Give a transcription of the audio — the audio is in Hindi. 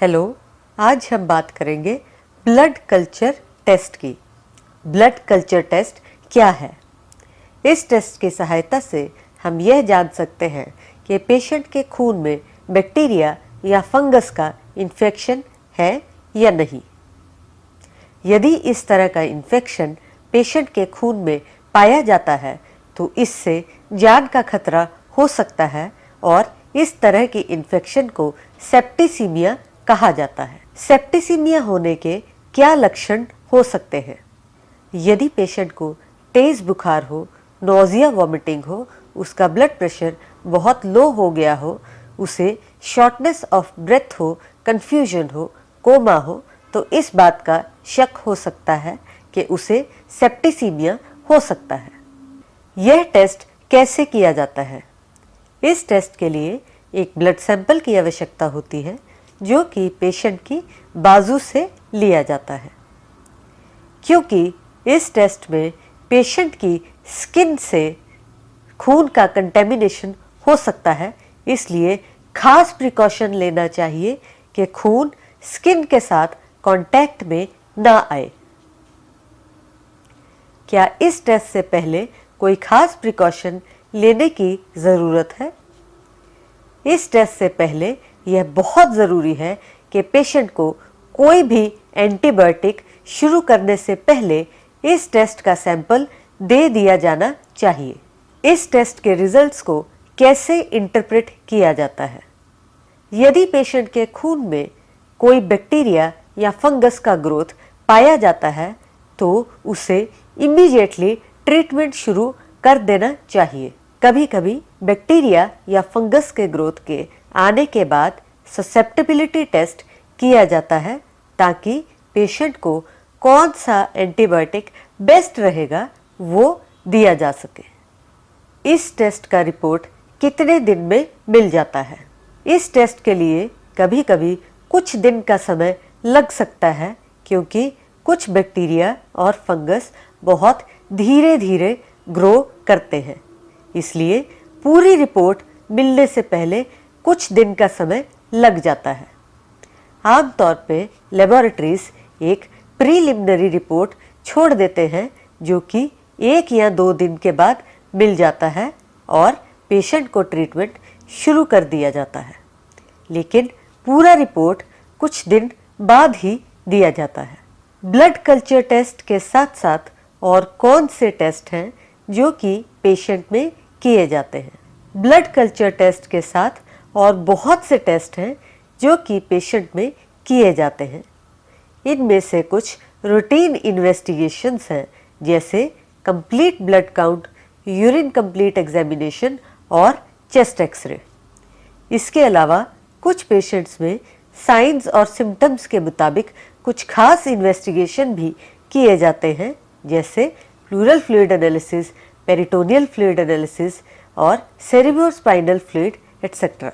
हेलो, आज हम बात करेंगे ब्लड कल्चर टेस्ट की। ब्लड कल्चर टेस्ट क्या है? इस टेस्ट की सहायता से हम यह जान सकते हैं कि पेशेंट के खून में बैक्टीरिया या फंगस का इन्फेक्शन है या नहीं। यदि इस तरह का इन्फेक्शन पेशेंट के खून में पाया जाता है तो इससे जान का खतरा हो सकता है और इस तरह की इन्फेक्शन को सेप्टिसीमिया कहा जाता है। सेप्टिसीमिया होने के क्या लक्षण हो सकते हैं? यदि पेशेंट को तेज बुखार हो, नोजिया वॉमिटिंग हो, उसका ब्लड प्रेशर बहुत लो हो गया हो, उसे शॉर्टनेस ऑफ ब्रेथ हो, कंफ्यूजन हो, कोमा हो, तो इस बात का शक हो सकता है कि उसे सेप्टिसीमिया हो सकता है। यह टेस्ट कैसे किया जाता है? इस टेस्ट के लिए एक ब्लड सैंपल की आवश्यकता होती है जो कि पेशेंट की बाजू से लिया जाता है। क्योंकि इस टेस्ट में पेशेंट की स्किन से खून का कंटेमिनेशन हो सकता है, इसलिए खास प्रिकॉशन लेना चाहिए कि खून स्किन के साथ कांटेक्ट में ना आए। क्या इस टेस्ट से पहले कोई खास प्रिकॉशन लेने की ज़रूरत है? इस टेस्ट से पहले यह बहुत ज़रूरी है कि पेशेंट को कोई भी एंटीबायोटिक शुरू करने से पहले इस टेस्ट का सैंपल दे दिया जाना चाहिए। इस टेस्ट के रिजल्ट्स को कैसे इंटरप्रेट किया जाता है? यदि पेशेंट के खून में कोई बैक्टीरिया या फंगस का ग्रोथ पाया जाता है तो उसे इमीडिएटली ट्रीटमेंट शुरू कर देना चाहिए। कभी कभी बैक्टीरिया या फंगस के ग्रोथ के आने के बाद ससेप्टिबिलिटी टेस्ट किया जाता है ताकि पेशेंट को कौन सा एंटीबायोटिक बेस्ट रहेगा वो दिया जा सके। इस टेस्ट का रिपोर्ट कितने दिन में मिल जाता है? इस टेस्ट के लिए कभी कभी कुछ दिन का समय लग सकता है क्योंकि कुछ बैक्टीरिया और फंगस बहुत धीरे धीरे ग्रो करते हैं, इसलिए पूरी रिपोर्ट मिलने से पहले कुछ दिन का समय लग जाता है। आमतौर पे लेबोरेटरीज एक प्रीलिमिनरी रिपोर्ट छोड़ देते हैं जो कि 1 या 2 दिन के बाद मिल जाता है और पेशेंट को ट्रीटमेंट शुरू कर दिया जाता है, लेकिन पूरा रिपोर्ट कुछ दिन बाद ही दिया जाता है। ब्लड कल्चर टेस्ट के साथ साथ और कौन से टेस्ट हैं जो कि पेशेंट में किए जाते हैं? ब्लड कल्चर टेस्ट के साथ और बहुत से टेस्ट हैं जो कि पेशेंट में किए जाते हैं। इनमें से कुछ रूटीन इन्वेस्टिगेशंस हैं जैसे complete blood count, urine complete examination और चेस्ट एक्सरे। इसके अलावा कुछ पेशेंट्स में साइंस और सिम्टम्स के मुताबिक कुछ खास इन्वेस्टिगेशन भी किए जाते हैं जैसे pleural fluid analysis, peritoneal fluid analysis और सेरिब्रोस्पाइनल फ्लूइड एटसेट्रा।